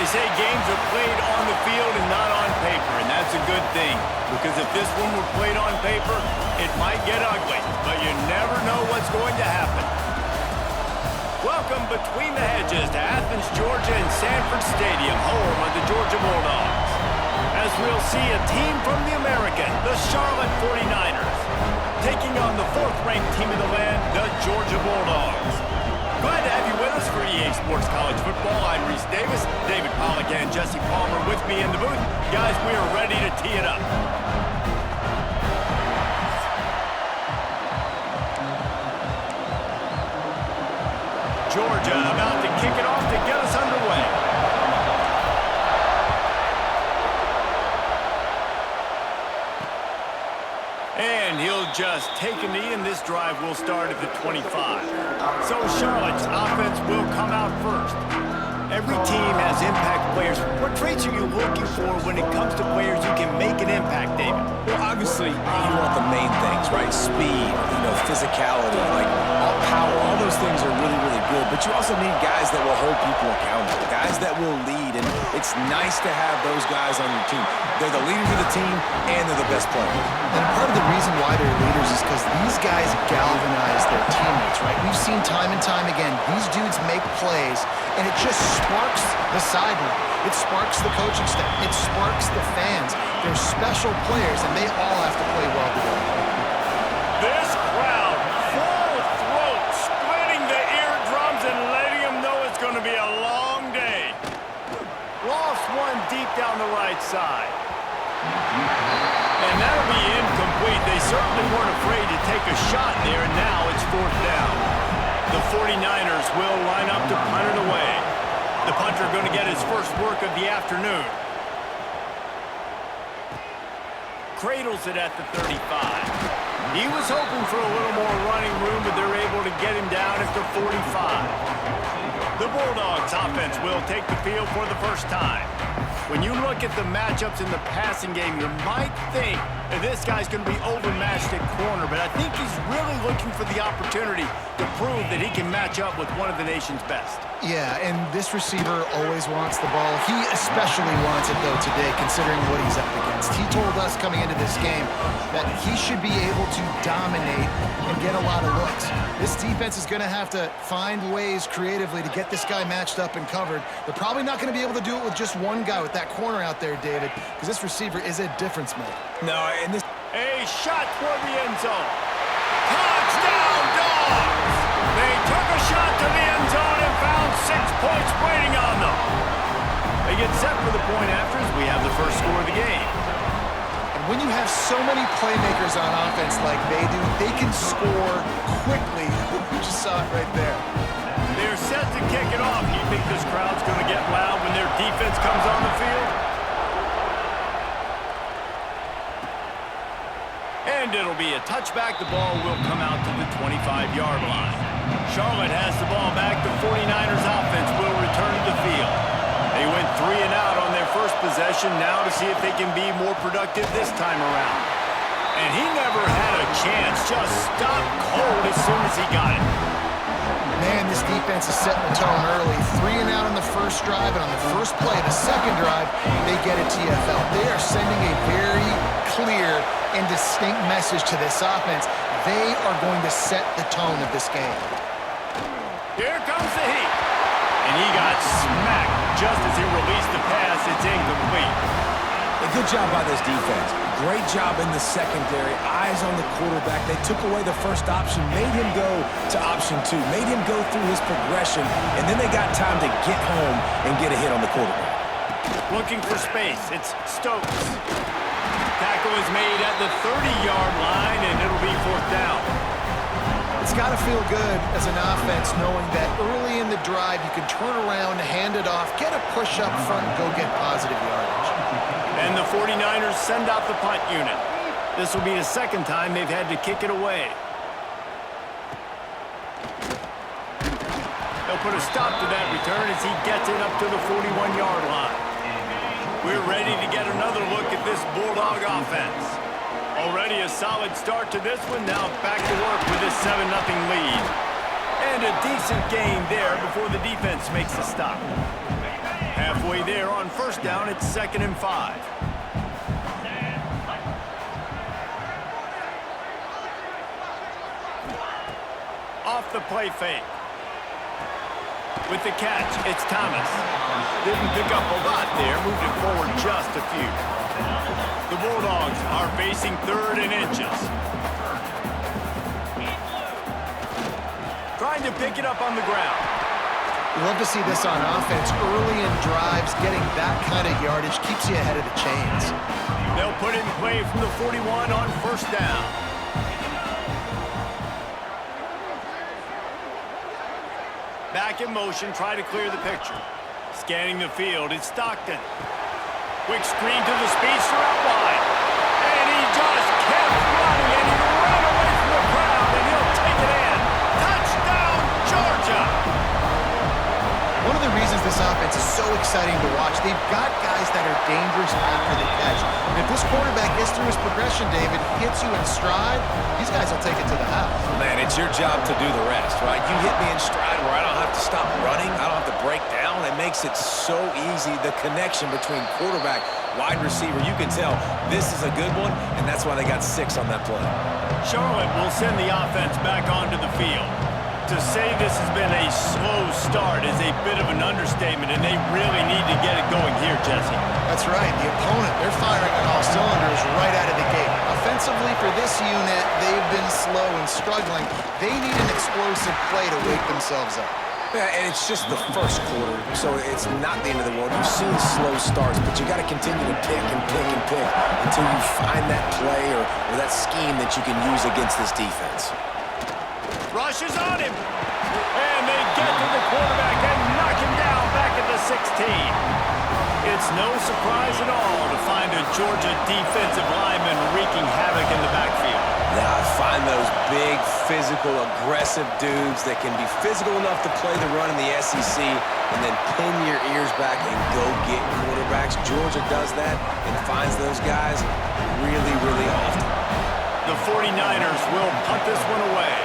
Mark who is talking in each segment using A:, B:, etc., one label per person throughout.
A: say games are played on the field and not on paper, and that's a good thing. Because if this one were played on paper, it might get ugly, but you never know what's going to happen. Welcome between the hedges to Athens, Georgia and Sanford Stadium, home of the Georgia Bulldogs. As we'll see a team from the American, the Charlotte 49ers, taking on the fourth-ranked team in the land, the Georgia Bulldogs. Glad to have you with us for EA Sports College Football. I'm Reese Davis, David Pollack and Jesse Palmer with me in the booth. Guys, we are ready to tee it up. Georgia about to kick it off to get us underway. And he'll just take a knee, and this drive will start at the 25. So Charlotte's offense will come out first. Every team has impact players. What traits are you looking for when it comes to players who can make an impact, David?
B: Well, obviously, you want the main things, right? Speed, physicality, like all power, all those things are really, really good. But you also need guys that will hold people accountable, guys that will lead. And it's nice to have those guys on your team. They're the leaders of the team, and they're the best players.
C: And part of the reason why they're leaders is because these guys galvanize their teammates, right? We've seen time and time again, these dudes make plays, and it just sparks the sideline. It sparks the coaching staff. It sparks the fans. They're special players, and they all have to play well together.
A: This crowd, full throat, splitting the eardrums and letting them know it's going to be a long day. Lost one deep down the right side. And that'll be incomplete. They certainly weren't afraid to take a shot there, and now it's fourth down. The 49ers will line up to punt it away. The punter going to get his first work of the afternoon. Cradles it at the 35. He was hoping for a little more running room, but they're able to get him down at the 45. The Bulldogs offense will take the field for the first time. When you look at the matchups in the passing game, you might think that this guy's going to be overmatched at corner, but I think he's really looking for the opportunity to prove that he can match up with one of the nation's best.
C: Yeah, and this receiver always wants the ball. He especially wants it, though, today, considering what he's up against. He told us coming into this game that he should be able to dominate and get a lot of looks. This defense is going to have to find ways creatively to get this guy matched up and covered. They're probably not going to be able to do it with just one guy with that corner out there, David, because this receiver is a difference maker.
B: No, and this...
A: A shot toward the end zone. Touchdown, Dogs! They took a shot to the end zone and found 6 points waiting on them. They get set for the point after as we have the first score of the game.
C: And when you have so many playmakers on offense like they do, they can score quickly. You just saw it right there.
A: They're set to kick it off. You think this crowd's going to get loud when their defense comes on the field? And it'll be a touchback. The ball will come out to the 25-yard line. Charlotte has the ball back. The 49ers offense will return to the field. They went 3 and out on their first possession. Now to see if they can be more productive this time around. And he never had a chance. Just stopped cold as soon as he got it.
C: Man, this defense is setting the tone early. 3 and out on the first drive, and on the first play, the second drive, they get a TFL. They are sending a very clear and distinct message to this offense. They are going to set the tone of this game.
A: Here comes the heat. And he got smacked just as he released the pass. It's incomplete.
B: A good job by this defense. Great job in the secondary. Eyes on the quarterback. They took away the first option, made him go to option 2, made him go through his progression, and then they got time to get home and get a hit on the quarterback.
A: Looking for space. It's Stokes. Tackle is made at the 30-yard line, and it'll be fourth down.
C: It's got to feel good as an offense knowing that early in the drive you can turn around, hand it off, get a push up front, and go get positive yardage.
A: And the 49ers send out the punt unit. This will be the second time they've had to kick it away. They'll put a stop to that return as he gets it up to the 41-yard line. We're ready to get another look at this Bulldog offense. Already a solid start to this one. Now back to work with this 7-0 lead. And a decent gain there before the defense makes a stop. Halfway there on first down, it's 2nd and 5. Off the play fake. With the catch, it's Thomas. Didn't pick up a lot there, moved it forward just a few. The Bulldogs are facing 3rd and inches. Trying to pick it up on the ground.
C: We love to see this on offense. Early in drives, getting that kind of yardage keeps you ahead of the chains.
A: They'll put it in play from the 41 on first down. Back in motion, try to clear the picture. Scanning the field, it's Stockton. Quick screen to the speedster out wide. And he just kept running, and he ran away from the crowd, and he'll take it in. Touchdown, Georgia!
C: One of the reasons this offense is so exciting to watch, they've got guys that are dangerous after the catch. And if this quarterback gets through his progression, David, hits you in stride, these guys will take it to the house.
B: Man, it's your job to do the rest, right? You hit me in stride where I don't have to stop running. I don't have to break down. It makes it so easy. The connection between quarterback, wide receiver, you can tell this is a good one, and that's why they got 6 on that play.
A: Charlotte will send the offense back onto the field. To say this has been a slow start is a bit of an understatement, and they really need to get it going here, Jesse.
C: That's right. The opponent, they're firing on all cylinders right out of the gate. Offensively for this unit, they've been slow and struggling. They need an explosive play to wake themselves up.
B: Yeah, and it's just the first quarter, so it's not the end of the world. You've seen slow starts, but you got to continue to pick and pick and pick until you find that play or that scheme that you can use against this defense.
A: Rushes on him. And they get to the quarterback and knock him down back at the 16. It's no surprise at all to find a Georgia defensive lineman wreaking havoc in the backfield.
B: Now I find those big, physical, aggressive dudes that can be physical enough to play the run in the SEC and then pin your ears back and go get quarterbacks. Georgia does that and finds those guys really, really often.
A: The 49ers will punt this one away.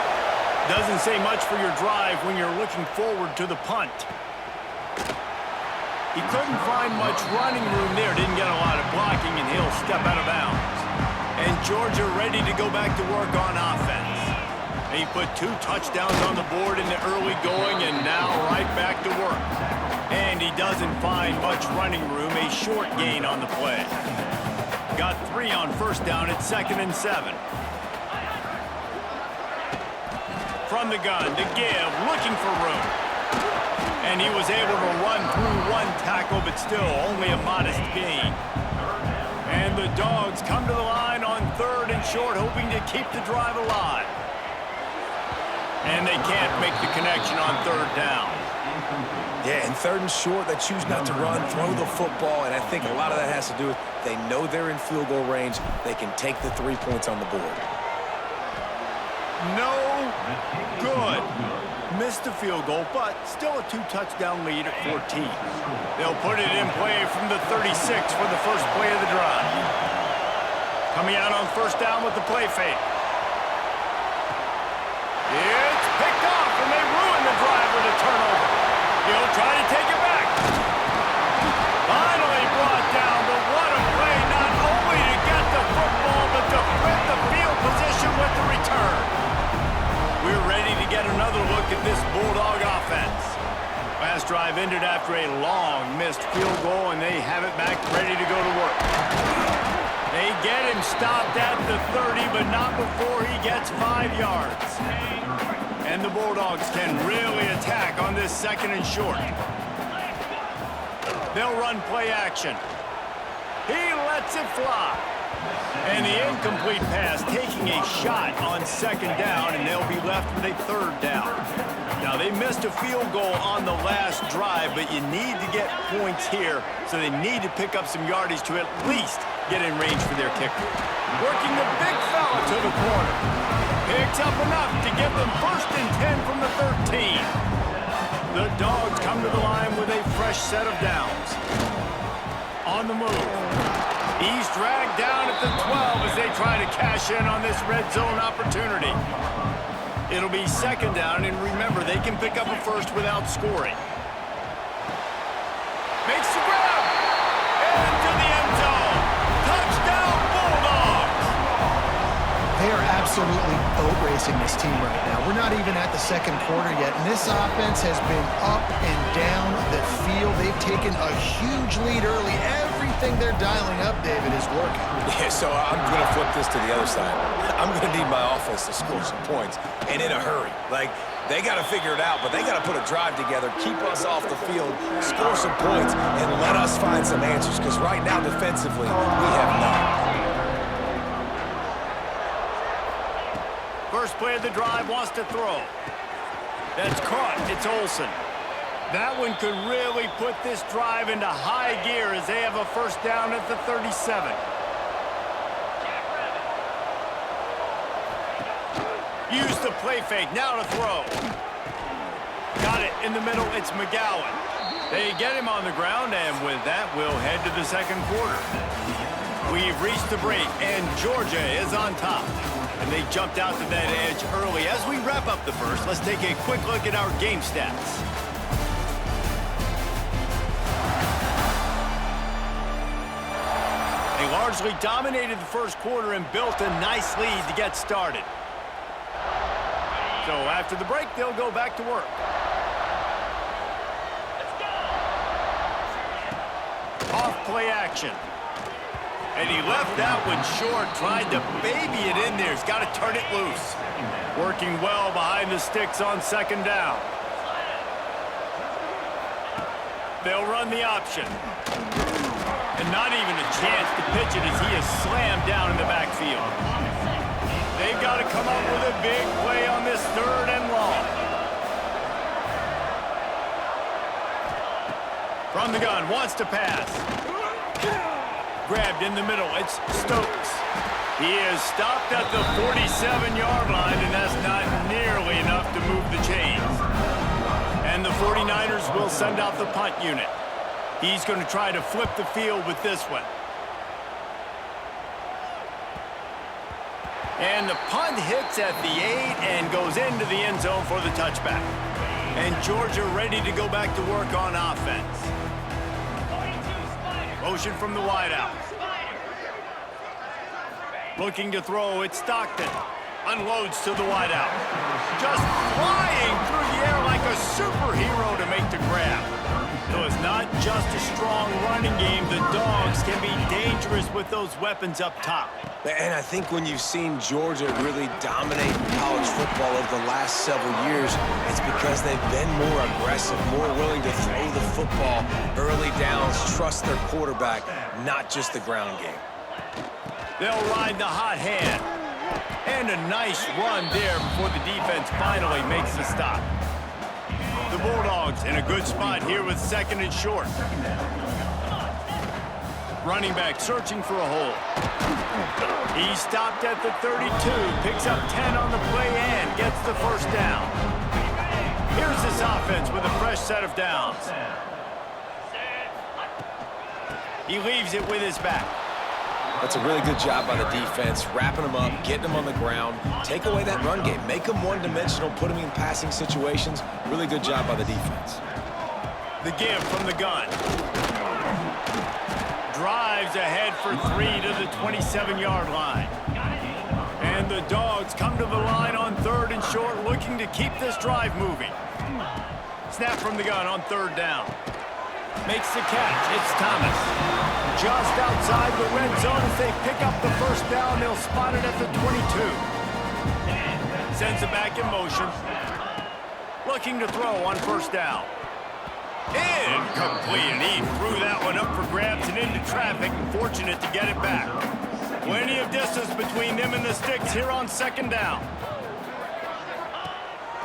A: Doesn't say much for your drive when you're looking forward to the punt. He couldn't find much running room there. Didn't get a lot of blocking, and he'll step out of bounds. And Georgia ready to go back to work on offense. He put 2 touchdowns on the board in the early going, and now right back to work. And he doesn't find much running room. A short gain on the play. Got 3 on first down at 2nd and 7. From the gun to give, looking for room. And he was able to run through 1 tackle, but still only a modest gain. And the Dogs come to the line on 3rd and short, hoping to keep the drive alive. And they can't make the connection on 3rd down.
B: Yeah, and 3rd and short, they choose not to run, throw the football, and I think a lot of that has to do with they know they're in field goal range. They can take the 3 points on the board.
A: No good. Missed the field goal, but still a 2-touchdown lead at 14. They'll put it in play from the 36 for the first play of the drive. Coming out on first down with the play fake. It's picked off, and they ruin the drive with a turnover. He'll try to take it back. Finally brought down, but what a play, not only to get the football, but to flip the field position with the return. We're ready to get another look at this Bulldog offense. Last drive ended after a long missed field goal, and they have it back ready to go to work. They get him stopped at the 30, but not before he gets 5 yards. And the Bulldogs can really attack on this 2nd and short. They'll run play action. He lets it fly. And the incomplete pass taking a shot on 2nd down, and they'll be left with a 3rd down. Now, they missed a field goal on the last drive, but you need to get points here, so they need to pick up some yardage to at least get in range for their kicker. Working the big fella to the corner. Picks up enough to give them 1st and 10 from the 13. The Dogs come to the line with a fresh set of downs. On the move. He's dragged down at the 12 as they try to cash in on this red zone opportunity. It'll be 2nd down, and remember, they can pick up a 1st without scoring. Makes
C: absolutely boat racing this team right now. We're not even at the second quarter yet, and this offense has been up and down the field. They've taken a huge lead early. Everything they're dialing up, David, is working.
B: Yeah, so I'm going to flip this to the other side. I'm going to need my offense to score some points, and in a hurry. Like, they got to figure it out, but they got to put a drive together, keep us off the field, score some points, and let us find some answers, because right now, defensively, we have none.
A: First play of the drive wants to throw. That's caught. It's Olsen. That one could really put this drive into high gear as they have a first down at the 37. Use the play fake. Now to throw. Got it in the middle. It's McGowan. They get him on the ground, and with that, we'll head to the second quarter. We've reached the break, and Georgia is on top. And they jumped out to that edge early. As we wrap up the first, let's take a quick look at our game stats. They largely dominated the first quarter and built a nice lead to get started. So after the break, they'll go back to work. Off play action. And he left that one short, tried to baby it in there. He's got to turn it loose. Working well behind the sticks on second down. They'll run the option. And not even a chance to pitch it as he is slammed down in the backfield. They've got to come up with a big play on this third and long. From the gun, wants to pass. Grabbed in the middle, it's Stokes. He is stopped at the 47-yard line, and that's not nearly enough to move the chains. And the 49ers will send out the punt unit. He's going to try to flip the field with this one. And the punt hits at the 8 and goes into the end zone for the touchback. And Georgia ready to go back to work on offense. Motion from the wideout. Looking to throw, it's Stockton. Unloads to the wideout. Just flying through the air like a superhero to make the grab. So it's not just a strong running game. The Dogs can be dangerous with those weapons up top.
B: And I think when you've seen Georgia really dominate college football over the last several years, it's because they've been more aggressive, more willing to throw the football, early downs, trust their quarterback, not just the ground game.
A: They'll ride the hot hand. And a nice run there before the defense finally makes the stop. The Bulldogs in a good spot here with second and short. Running back searching for a hole. He stopped at the 32, picks up 10 on the play and gets the first down. Here's this offense with a fresh set of downs. He leaves it with his back.
B: That's a really good job by the defense, wrapping them up, getting them on the ground, take away that run game, make them one-dimensional, put them in passing situations. Really good job by the defense.
A: The give from the gun. Drives ahead for 3 to the 27-yard line. And the Dogs come to the line on third and short, looking to keep this drive moving. Snap from the gun on third down. Makes the catch. It's Thomas. Just outside the red zone as they pick up the first down. They'll spot it at the 22. Sends it back in motion. Looking to throw on first down. Incomplete, and he threw that one up for grabs and into traffic. Fortunate to get it back. Plenty of distance between them and the sticks here on second down.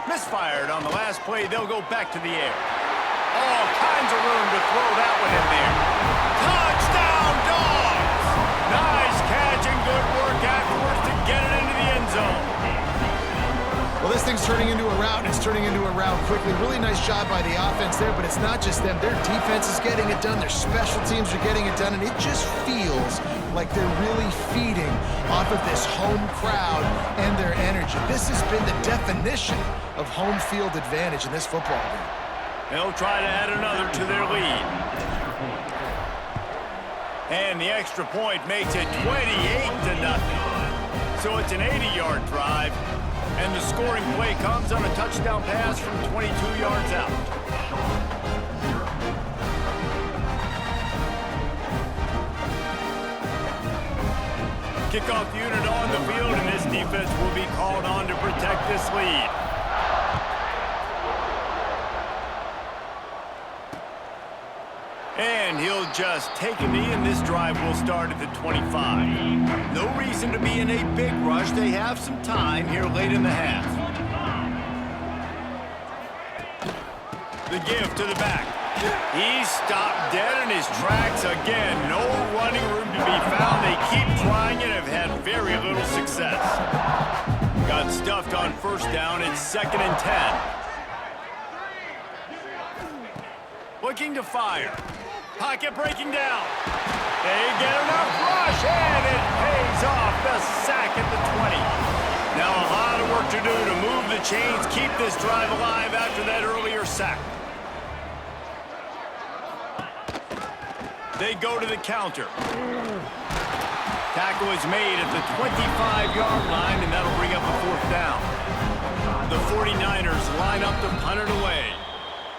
A: Misfired on the last play. They'll go back to the air. All kinds of room to throw that one in there. Touchdown, Dogs! Nice catch and good work afterwards to get it into the end zone.
C: Well, this thing's turning into a rout, and it's turning into a rout quickly. Really nice job by the offense there, but it's not just them. Their defense is getting it done. Their special teams are getting it done, and it just feels like they're really feeding off of this home crowd and their energy. This has been the definition of home field advantage in this football game.
A: They'll try to add another to their lead. And the extra point makes it 28-0. So it's an 80-yard drive, and the scoring play comes on a touchdown pass from 22 yards out. Kickoff unit on the field, and this defense will be called on to protect this lead. And he'll just take a knee, and this drive will start at the 25. No reason to be in a big rush. They have some time here late in the half. The give to the back. He's stopped dead in his tracks again. No running room to be found. They keep trying and have had very little success. Got stuffed on first down. It's 2nd and 10. Looking to fire. Pocket breaking down. They get enough rush, and it pays off. The sack at the 20. Now a lot of work to do to move the chains, keep this drive alive after that earlier sack. They go to the counter. Tackle is made at the 25-yard line, and that'll bring up a 4th down. The 49ers line up to punt it away.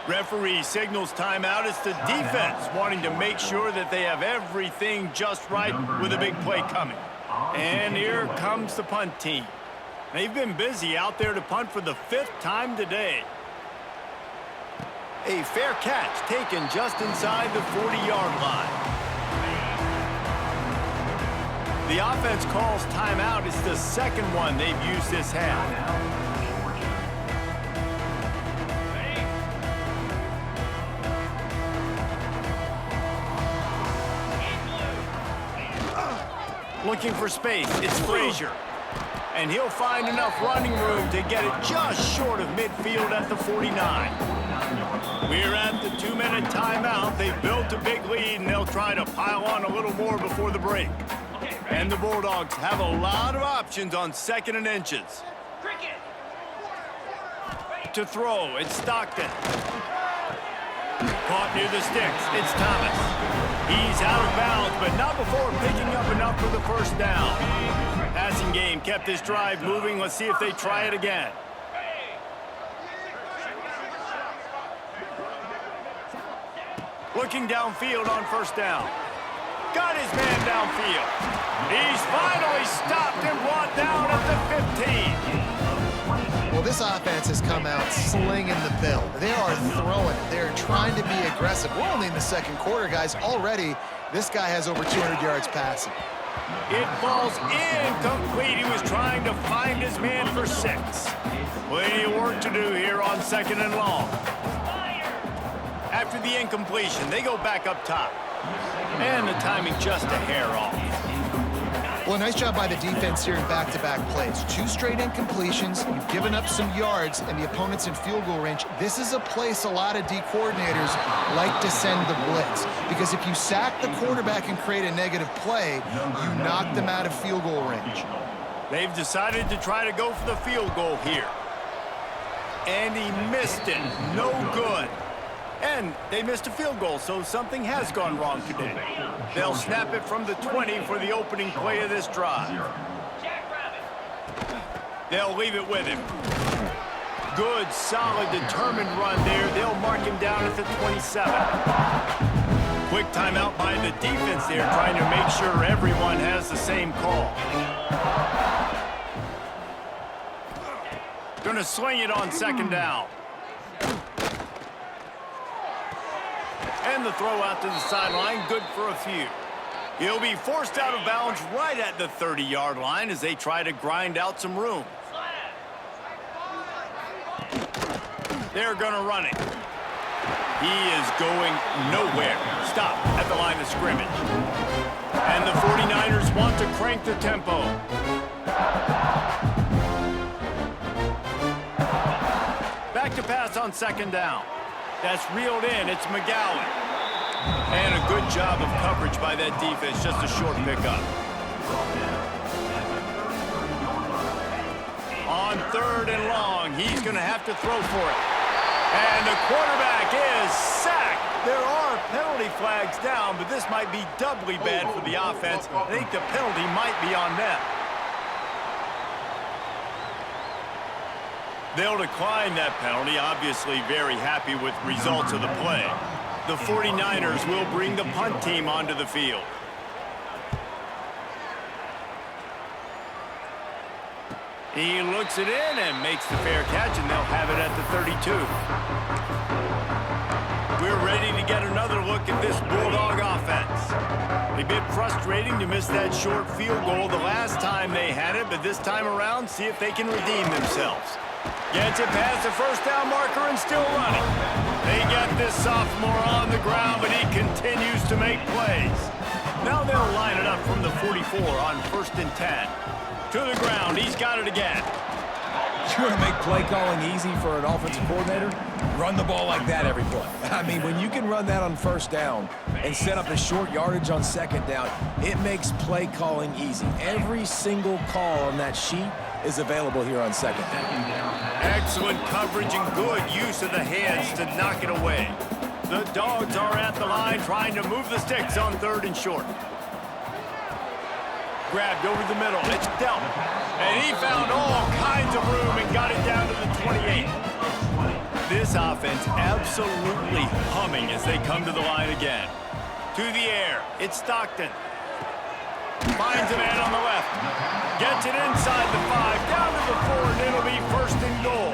A: Referee signals timeout. It's the defense wanting to make sure that they have everything just right with a big play coming. And here comes the punt team. They've been busy out there to punt for the 5th time today. A fair catch taken just inside the 40-yard line. The offense calls timeout. It's the 2nd one they've used this half. Looking for space. It's Frazier. And he'll find enough running room to get it just short of midfield at the 49. We're at the 2-minute timeout. They've built a big lead, and they'll try to pile on a little more before the break. And the Bulldogs have a lot of options on 2nd and inches. To throw, it's Stockton. Caught near the sticks. It's Thomas. He's out of bounds, but not before picking up enough for the 1st down. Passing game kept this drive moving. Let's see if they try it again. Looking downfield on 1st down. Got his man downfield. He's finally stopped and brought down at the 15.
C: Well, this offense has come out slinging the bill. They are throwing it. They're trying to be aggressive. We're only in the 2nd quarter, guys. Already, this guy has over 200 yards passing.
A: It falls incomplete. He was trying to find his man for 6. Plenty of work to do here on 2nd and long. After the incompletion, they go back up top. And the timing just a hair off.
C: Well, nice job by the defense here in back-to-back plays. 2 straight incompletions, you've given up some yards, and the opponent's in field goal range. This is a place a lot of D coordinators like to send the blitz, because if you sack the quarterback and create a negative play, you knock them out of field goal range.
A: They've decided to try to go for the field goal here. And he missed it. No good. And they missed a field goal, so something has gone wrong today. They'll snap it from the 20 for the opening play of this drive. They'll leave it with him. Good, solid, determined run there. They'll mark him down at the 27. Quick timeout by the defense there, trying to make sure everyone has the same call. Gonna swing it on 2nd down. And the throw out to the sideline, good for a few. He'll be forced out of bounds right at the 30-yard line as they try to grind out some room. They're going to run it. He is going nowhere. Stop at the line of scrimmage. And the 49ers want to crank the tempo. Back to pass on 2nd down. That's reeled in. It's McGowan. And a good job of coverage by that defense. Just a short pickup. On 3rd and long, he's going to have to throw for it. And the quarterback is sacked. There are penalty flags down, but this might be doubly bad for the offense. I think the penalty might be on them. They'll decline that penalty, obviously very happy with results of the play. The 49ers will bring the punt team onto the field. He looks it in and makes the fair catch, and they'll have it at the 32. We're ready to get another look at this Bulldog offense. A bit frustrating to miss that short field goal the last time they had it, but this time around, see if they can redeem themselves. Gets it past the first down marker and still running. They got this sophomore on the ground, but he continues to make plays. Now they'll line it up from the 44 on 1st and 10. To the ground, he's got it again.
B: You want to make play calling easy for an offensive coordinator? Run the ball like that every play. I mean, when you can run that on 1st down and set up a short yardage on 2nd down, it makes play calling easy. Every single call on that sheet is available here on 2nd down.
A: Excellent coverage and good use of the hands to knock it away. The Dogs are at the line trying to move the sticks on 3rd and short. Grabbed over the middle. It's dealt. And he found all kinds of room and got it down to the 28. This offense absolutely humming as they come to the line again. To the air. It's Stockton. Finds a man on the left. Gets it inside the 5. Down to the 4, and it'll be 1st and goal.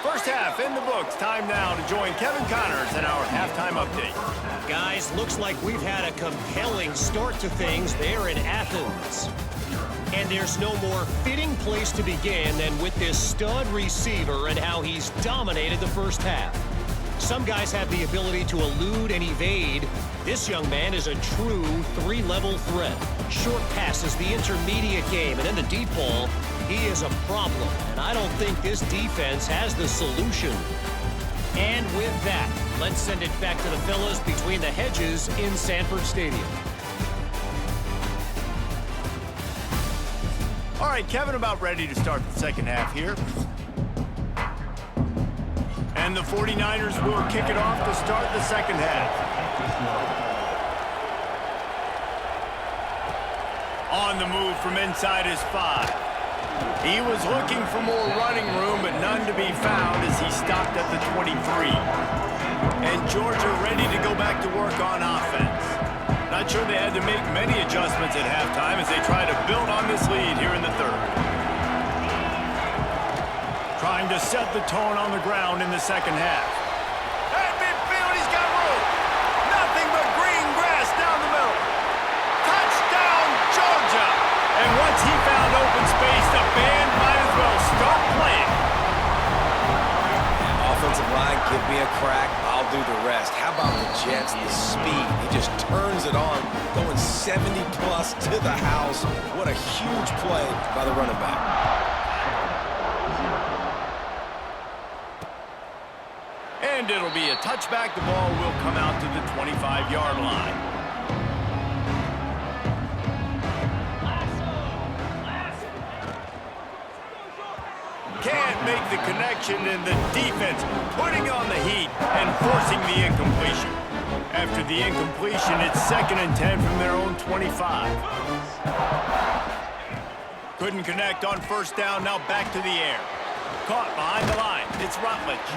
A: First half in the books. Time now to join Kevin Connors in our halftime update.
D: Guys, looks like we've had a compelling start to things there in Athens. And there's no more fitting place to begin than with this stud receiver and how he's dominated the first half. Some guys have the ability to elude and evade. This young man is a true 3-level threat. Short passes, the intermediate game, and in the deep ball, he is a problem. And I don't think this defense has the solution. And with that, let's send it back to the fellas between the hedges in Sanford Stadium.
A: All right, Kevin, about ready to start the second half here. And the 49ers will kick it off to start the second half. On the move from inside his 5. He was looking for more running room, but none to be found as he stopped at the 23. And Georgia ready to go back to work on offense. Not sure they had to make many adjustments at halftime as they try to build on this lead here in the 3rd. Trying to set the tone on the ground in the second half. At midfield, he's got room. Nothing but green grass down the middle. Touchdown, Georgia! And once he found open space, the band might as well start playing.
B: Offensive line, give me a crack, I'll do the rest. How about the Jets, the speed? He just turns it on, going 70-plus to the house. What a huge play by the running back.
A: And it'll be a touchback. The ball will come out to the 25-yard line. Can't make the connection, and the defense putting on the heat and forcing the incompletion. After the incompletion, it's 2nd and 10 from their own 25. Couldn't connect on 1st down. Now back to the air. Caught behind the line. It's Rutledge.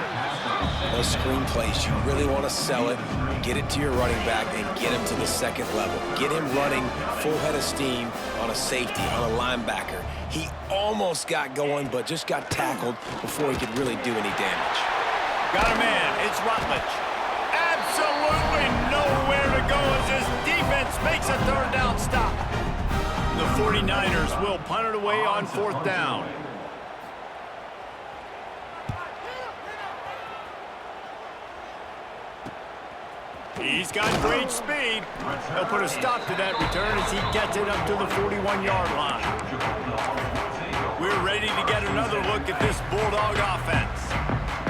B: Those screen plays, you really want to sell it, get it to your running back, and get him to the 2nd level. Get him running full head of steam on a safety, on a linebacker. He almost got going, but just got tackled before he could really do any damage.
A: Got a man. It's Rutledge. Absolutely nowhere to go as this defense makes a 3rd down stop. The 49ers will punt it away on 4th down. He's got great speed. He'll put a stop to that return as he gets it up to the 41-yard line. We're ready to get another look at this Bulldog offense.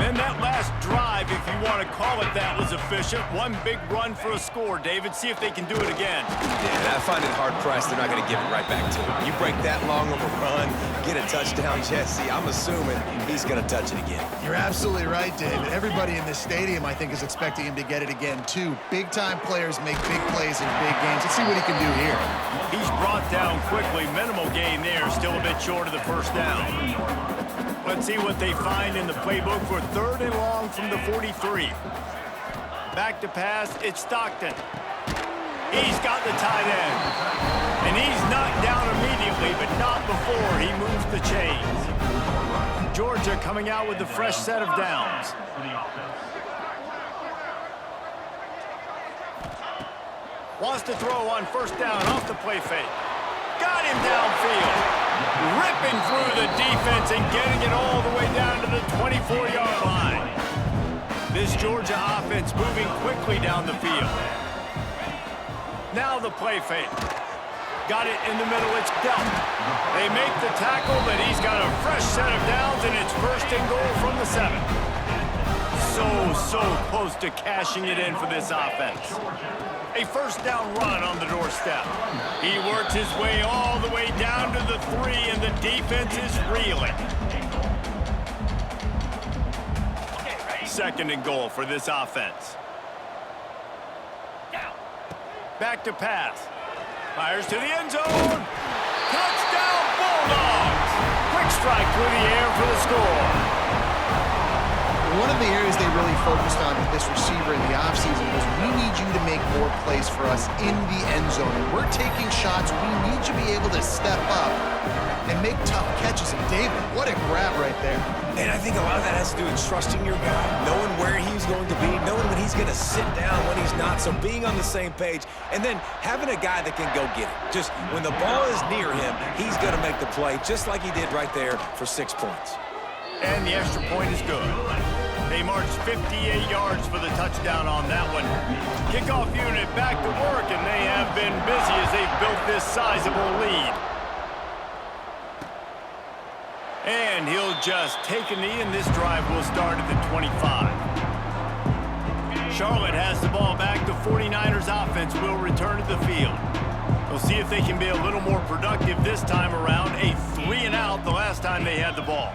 A: And that last drive, if you want to call it that, was efficient. One big run for a score, David. See if they can do it again.
B: Yeah, I find it hard-pressed. They're not going to give it right back to him. You break that long of a run, get a touchdown, Jesse, I'm assuming he's going to touch it again.
C: You're absolutely right, David. Everybody in this stadium, I think, is expecting him to get it again, too. Big-time players make big plays in big games. Let's see what he can do here.
A: He's brought down quickly. Minimal gain there. Still a bit short of the first down. Let's see what they find in the playbook for 3rd and long from the 43. Back to pass. It's Stockton. He's got the tight end. And he's knocked down immediately, but not before he moves the chains. Georgia coming out with a fresh set of downs. Wants to throw on 1st down off the play fake. Got him downfield. Ripping through the defense and getting it all the way down to the 24-yard line. This Georgia offense moving quickly down the field. Now the play fake. Got it in the middle, it's dealt. They make the tackle, but he's got a fresh set of downs, and it's 1st and goal from the 7. So close to cashing it in for this offense. A 1st down run on the doorstep. He works his way all the way down to the 3, and the defense is reeling. 2nd and goal for this offense. Back to pass. Fires to the end zone. Touchdown, Bulldogs! Quick strike through the air for the score.
C: One of the areas they really focused on with this receiver in the offseason was we need you to make more plays for us in the end zone. And we're taking shots. We need you to be able to step up and make tough catches. And David, what a grab right there.
B: And I think a lot of that has to do with trusting your guy, knowing where he's going to be, knowing when he's going to sit down, when he's not. So being on the same page, and then having a guy that can go get it. Just when the ball is near him, he's going to make the play, just like he did right there for 6 points.
A: And the extra point is good. They marched 58 yards for the touchdown on that one. Kickoff unit back to work, and they have been busy as they've built this sizable lead. And he'll just take a knee, and this drive will start at the 25. Charlotte has the ball back. The 49ers offense will return to the field. We'll see if they can be a little more productive this time around. A 3-and-out the last time they had the ball.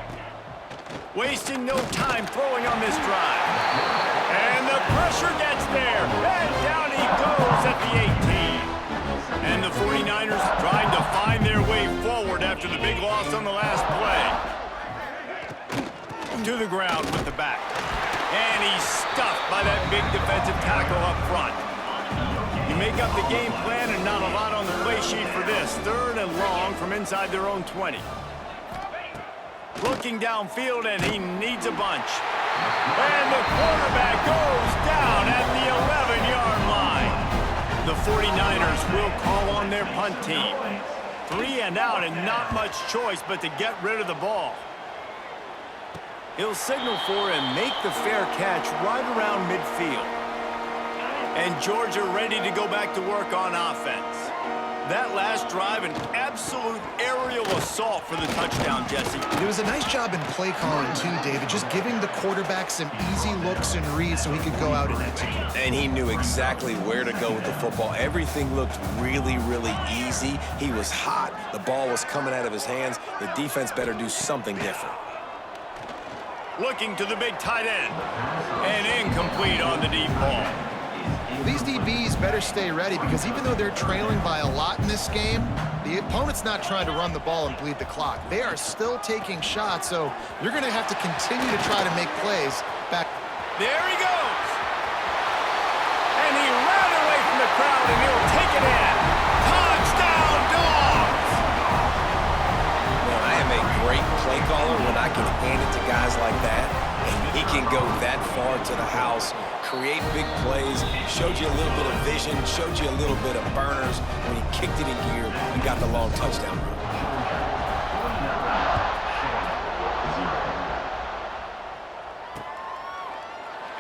A: Wasting no time throwing on this drive. And the pressure gets there. And down he goes at the 18. And the 49ers trying to find their way forward after the big loss on the last play. To the ground with the back. And he's stuffed by that big defensive tackle up front. You make up the game plan and not a lot on the play sheet for this. 3rd and long from inside their own 20. Looking downfield, and he needs a bunch. And the quarterback goes down at the 11-yard line. The 49ers will call on their punt team. 3-and-out, and not much choice but to get rid of the ball. He'll signal for and make the fair catch right around midfield. And Georgia ready to go back to work on offense. That last drive, an absolute aerial assault for the touchdown, Jesse.
C: It was a nice job in play calling, too, David, just giving the quarterback some easy looks and reads so he could go out and execute.
B: And he knew exactly where to go with the football. Everything looked really, really easy. He was hot. The ball was coming out of his hands. The defense better do something different.
A: Looking to the big tight end. And incomplete on the deep ball.
C: These DBs better stay ready because even though they're trailing by a lot in this game, the opponent's not trying to run the ball and bleed the clock. They are still taking shots, so you're going to have to continue to try to make plays back.
A: There he goes. And he ran away from the crowd, and he'll take it in. Touchdown, Dogs!
B: Well, I am a great play caller when I can hand it to guys like that. And he can go that far to the house, create big plays, showed you a little bit of vision, showed you a little bit of burners when he kicked it in gear and got the long touchdown run.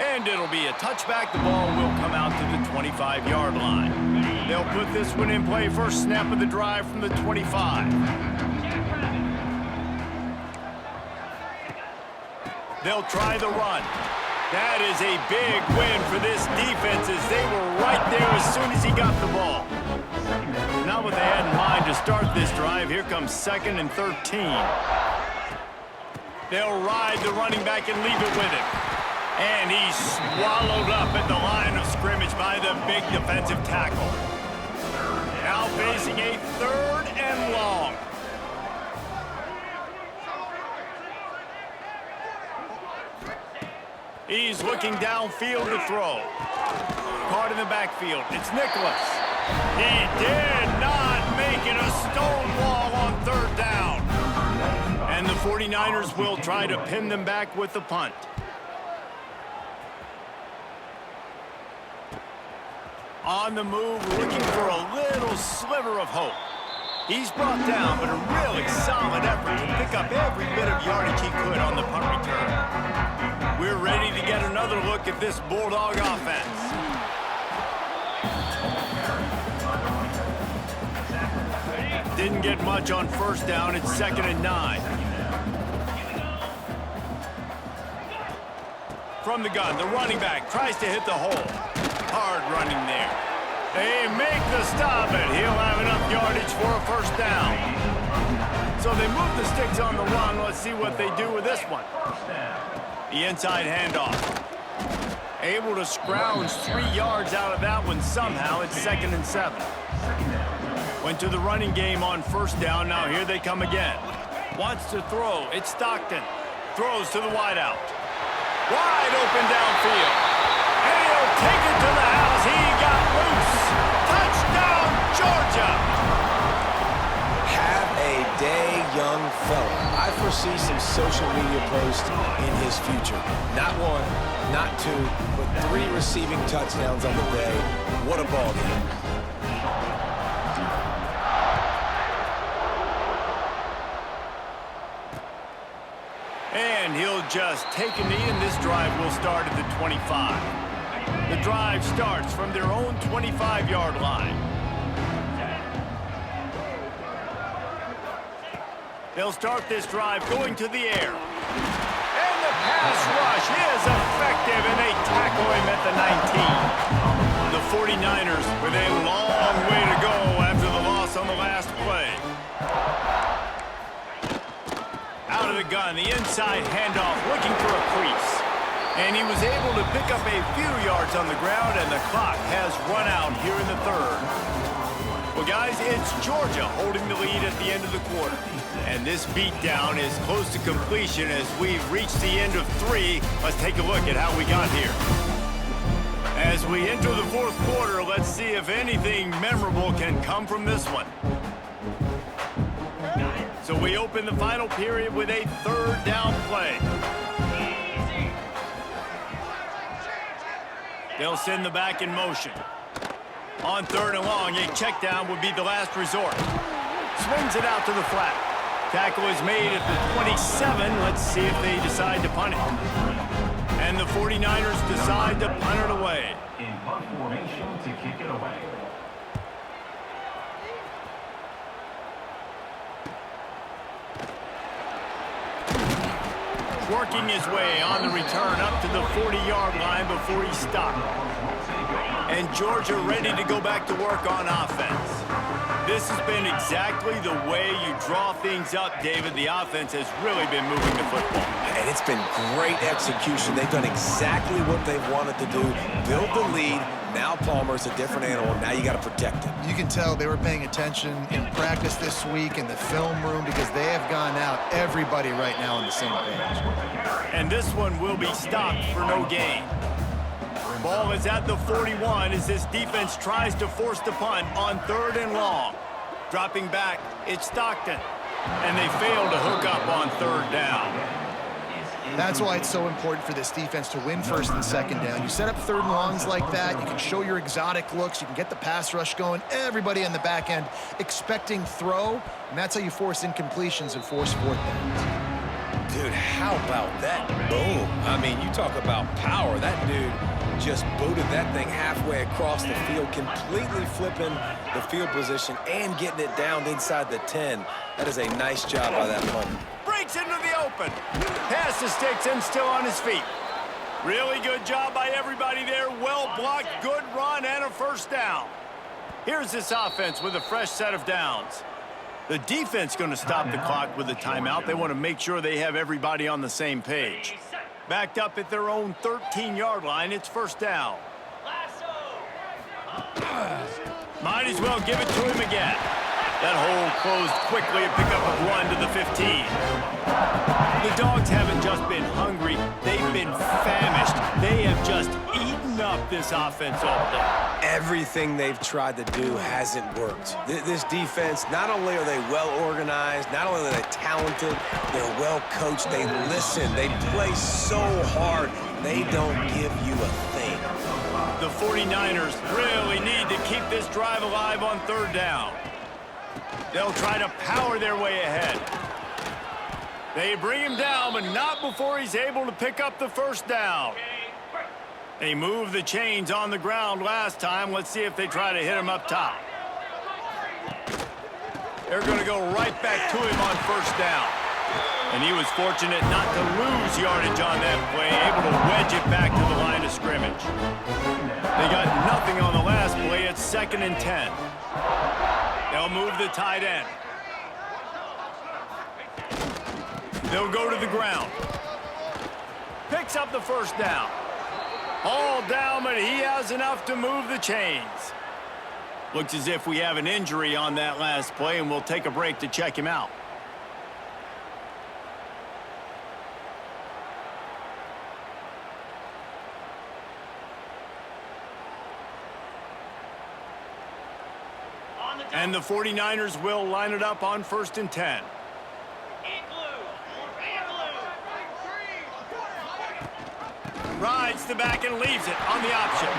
A: And it'll be a touchback. The ball will come out to the 25-yard line. They'll put this one in play. First snap of the drive from the 25. They'll try the run. That is a big win for this defense as they were right there as soon as he got the ball. Now what they had in mind to start this drive. Here comes 2nd and 13. They'll ride the running back and leave it with him. And he's swallowed up at the line of scrimmage by the big defensive tackle. Now facing a 3rd and long. He's looking downfield to throw. Caught in the backfield. It's Nicholas. He did not make it a stone wall on 3rd down. And the 49ers will try to pin them back with the punt. On the move, looking for a little sliver of hope. He's brought down, but a really solid effort to pick up every bit of yardage he could on the punt return. We're ready to get another look at this Bulldog offense. Didn't get much on 1st down. It's 2nd and 9. From the gun, the running back tries to hit the hole. Hard running there. They make the stop, and he'll have enough yardage for a 1st down. So they move the sticks on the run. Let's see what they do with this one. The inside handoff. Able to scrounge 3 yards out of that one somehow. It's 2nd and 7. Went to the running game on 1st down. Now here they come again. Wants to throw. It's Stockton. Throws to the wideout. Wide open downfield. And he'll take it to the house. He got loose. Touchdown, Georgia.
B: Have a day, young fella. I foresee some social media posts in his future. Not 1, not 2, but 3 receiving touchdowns on the day. What a ball game.
A: And he'll just take a knee, and this drive will start at the 25. The drive starts from their own 25-yard line. They'll start this drive going to the air. And the pass rush is effective, and they tackle him at the 19. The 49ers with a long way to go after the loss on the last play. Out of the gun, the inside handoff, looking for a crease. And he was able to pick up a few yards on the ground, and the clock has run out here in the 3rd. Well, guys, it's Georgia holding the lead at the end of the quarter. And this beatdown is close to completion as we've reached the end of 3. Let's take a look at how we got here. As we enter the 4th quarter, let's see if anything memorable can come from this one. So we open the final period with a 3rd down play. They'll send the back in motion. On 3rd and long, a check down would be the last resort. Swings it out to the flat. Tackle is made at the 27. Let's see if they decide to punt it. And the 49ers decide to punt it away.
E: In punt formation to kick it away.
A: Working his way on the return up to the 40-yard line before he stopped. And Georgia ready to go back to work on offense. This has been exactly the way you draw things up, David. The offense has really been moving the football.
B: And it's been great execution. They've done exactly what they've wanted to do. Build the lead. Now Palmer's a different animal. Now you got to protect him.
C: You can tell they were paying attention in practice this week in the film room because they have gone out, everybody right now on the same page.
A: And this one will be stopped for no gain. Ball is at the 41 as this defense tries to force the punt on 3rd and long. Dropping back, it's Stockton. And they fail to hook up on 3rd down.
C: That's why it's so important for this defense to win 1st and 2nd down. You set up 3rd and longs like that, you can show your exotic looks, you can get the pass rush going, everybody on the back end expecting throw, and that's how you force incompletions and force 4th downs.
B: Dude, how about that boom? I mean, you talk about power. That dude just booted that thing halfway across the field, completely flipping the field position and getting it down inside the 10. That is a nice job by that punter.
A: Breaks into the open. Pass to sticks and still on his feet. Really good job by everybody there. Well blocked, good run, and a 1st down. Here's this offense with a fresh set of downs. The defense going to stop the clock with a timeout. They want to make sure they have everybody on the same page. Backed up at their own 13-yard line, it's first down. Might as well give it to him again. That hole closed quickly, a pickup of 1 to the 15. The Dogs haven't just been hungry, they've been famished. They have just eaten up this offense all day.
B: Everything they've tried to do hasn't worked. This defense, not only are they well organized, not only are they talented, they're well coached, they listen, they play so hard, they don't give you a thing.
A: The 49ers really need to keep this drive alive on third down. They'll try to power their way ahead. They bring him down, but not before he's able to pick up the first down. They moved the chains on the ground last time. Let's see if they try to hit him up top. They're going to go right back to him on first down. And he was fortunate not to lose yardage on that play, able to wedge it back to the line of scrimmage. They got nothing on the last play. It's 2nd and 10. They'll move the tight end. They'll go to the ground. Picks up the first down. All down, but he has enough to move the chains. Looks as if we have an injury on that last play, and we'll take a break to check him out. And the 49ers will line it up on 1st and 10. Rides the back and leaves it on the option.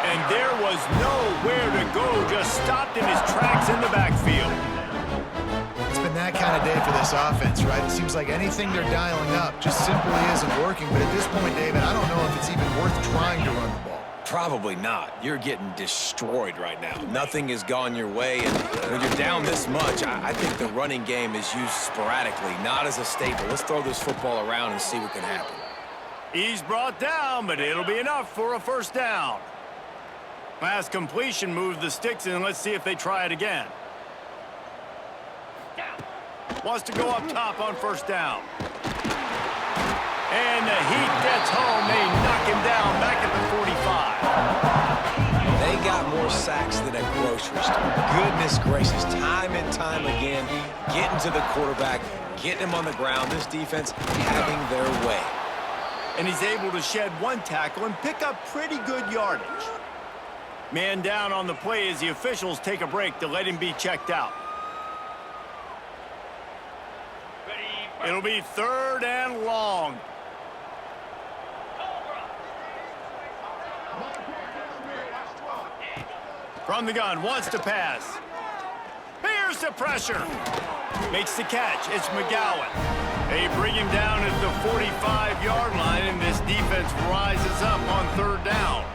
A: And there was nowhere to go, just stopped in his tracks in the backfield.
C: It's been that kind of day for this offense, right? It seems like anything they're dialing up just simply isn't working. But at this point, David, I don't know if it's even worth trying to run the ball.
B: Probably not. You're getting destroyed right now. Nothing has gone your way, and when you're down this much, I think the running game is used sporadically, not as a staple. Let's throw this football around and see what can happen.
A: He's brought down, but it'll be enough for a first down. Last completion moved the sticks in. Let's see if they try it again. Wants to go up top on first down. And the heat gets home. They knock him down back at the 45.
B: They got more sacks than a grocery store. Goodness gracious, time and time again, getting to the quarterback, getting him on the ground. This defense having their way.
A: And he's able to shed one tackle and pick up pretty good yardage. Man down on the play as the officials take a break to let him be checked out. It'll be 3rd and long. From the gun, wants to pass. Here's the pressure. Makes the catch. It's McGowan. They bring him down at the 45-yard line, and this defense rises up on 3rd down.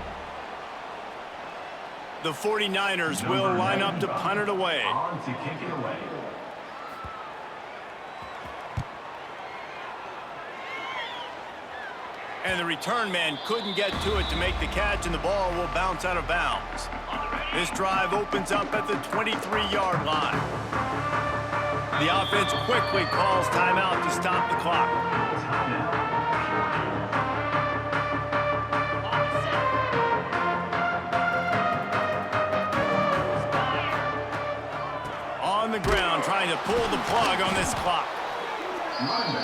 A: The 49ers will line up to punt it away.
E: On to kick it away.
A: And the return man couldn't get to it to make the catch, and the ball will bounce out of bounds. This drive opens up at the 23-yard line. The offense quickly calls timeout to stop the clock. On the ground, trying to pull the plug on this clock.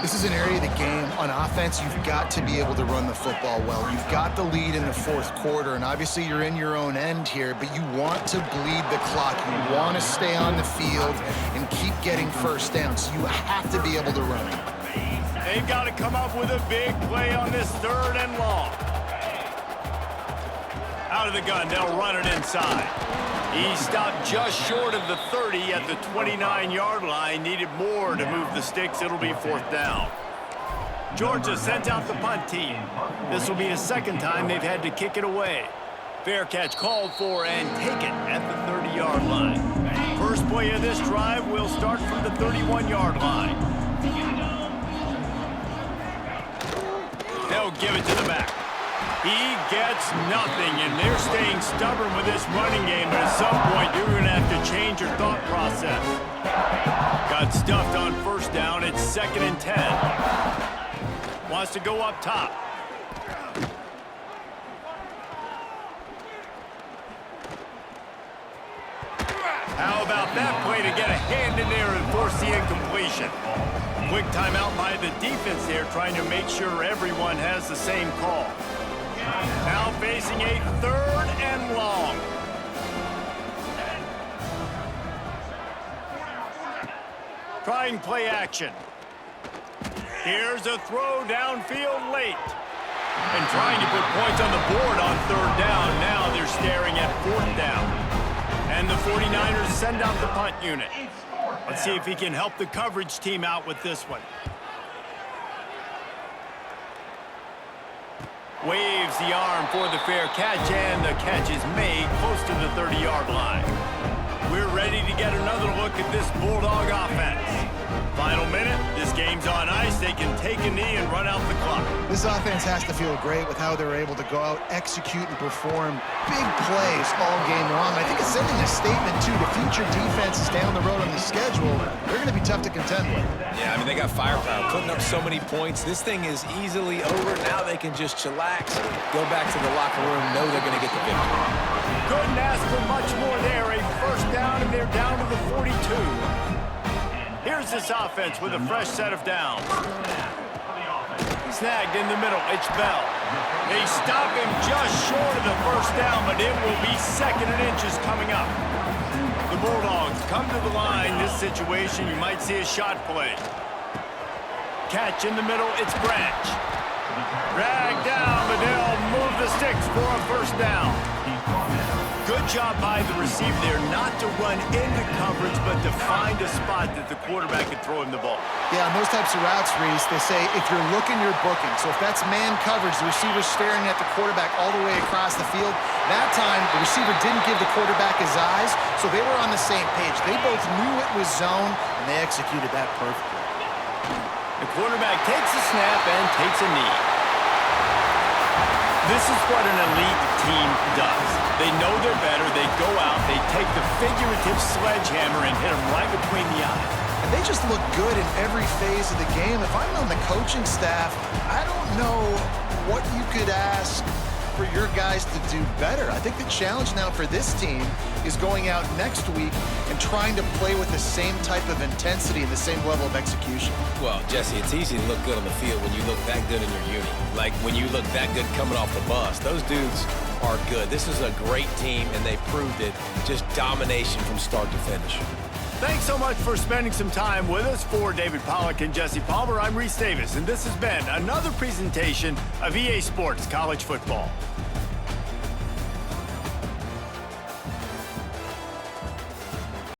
C: This is an area of the game on offense you've got to be able to run the football well. You've got the lead in the 4th quarter, and obviously you're in your own end here, but you want to bleed the clock. You want to stay on the field and keep getting first down, so you have to be able to run it.
A: They've got to come up with a big play on this 3rd and long. Out of the gun, they'll run it inside. He stopped just short of the 30 at the 29-yard line. Needed more to move the sticks. It'll be 4th down. Georgia sends out the punt team. This will be the 2nd time they've had to kick it away. Fair catch called for and taken at the 30-yard line. First play of this drive will start from the 31-yard line. They'll give it to the back. He gets nothing, and they're staying stubborn with this running game, but at some point you're going to have to change your thought process. Got stuffed on first down. It's 2nd and 10. Wants to go up top. How about that play to get a hand in there and force the incompletion? Quick timeout by the defense there, trying to make sure everyone has the same call. Now facing a 3rd and long. Trying play action. Here's a throw downfield late. And trying to put points on the board on 3rd down. Now they're staring at 4th down. And the 49ers send out the punt unit. Let's see if he can help the coverage team out with this one. Waves the arm for the fair catch, and the catch is made close to the 30-yard line. We're ready to get another look at this Bulldog offense. Final minute, this game's on ice. They can take a knee and run out the clock.
C: This offense has to feel great with how they're able to go out, execute, and perform big plays all game long. I think it's sending a statement, too, to future defenses down the road on the schedule. They're going to be tough to contend with.
B: Yeah, I mean, they got firepower, putting up so many points. This thing is easily over. Now they can just chillax, go back to the locker room, know they're going to get the victory.
A: Couldn't ask for much more there. A first down, and they're down to the 42. Here's this offense with a fresh set of downs. Snagged in the middle, it's Bell. They stop him just short of the first down, but it will be 2nd and inches coming up. The Bulldogs come to the line. This situation, you might see a shot play. Catch in the middle, it's Branch. Dragged down, but they'll move the sticks for a first down. Good job by the receiver there not to run into coverage, but to find a spot that the quarterback can throw him the ball.
C: Yeah, on those types of routes, Reese, they say if you're looking, you're booking. So if that's man coverage, the receiver's staring at the quarterback all the way across the field. That time, the receiver didn't give the quarterback his eyes, so they were on the same page. They both knew it was zone, and they executed that perfectly.
A: The quarterback takes a snap and takes a knee. This is what an elite team does. They know they're better. They go out, they take the figurative sledgehammer and hit them right between the eyes.
C: And they just look good in every phase of the game. If I'm on the coaching staff, I don't know what you could ask for your guys to do better. I think the challenge now for this team is going out next week and trying to play with the same type of intensity and the same level of execution.
B: Well, Jesse, it's easy to look good on the field when you look that good in your unit. Like when you look that good coming off the bus. Those dudes are good. This is a great team, and they proved it. Just domination from start to finish.
A: Thanks so much for spending some time with us. For David Pollack and Jesse Palmer, I'm Reese Davis, and this has been another presentation of EA Sports College Football.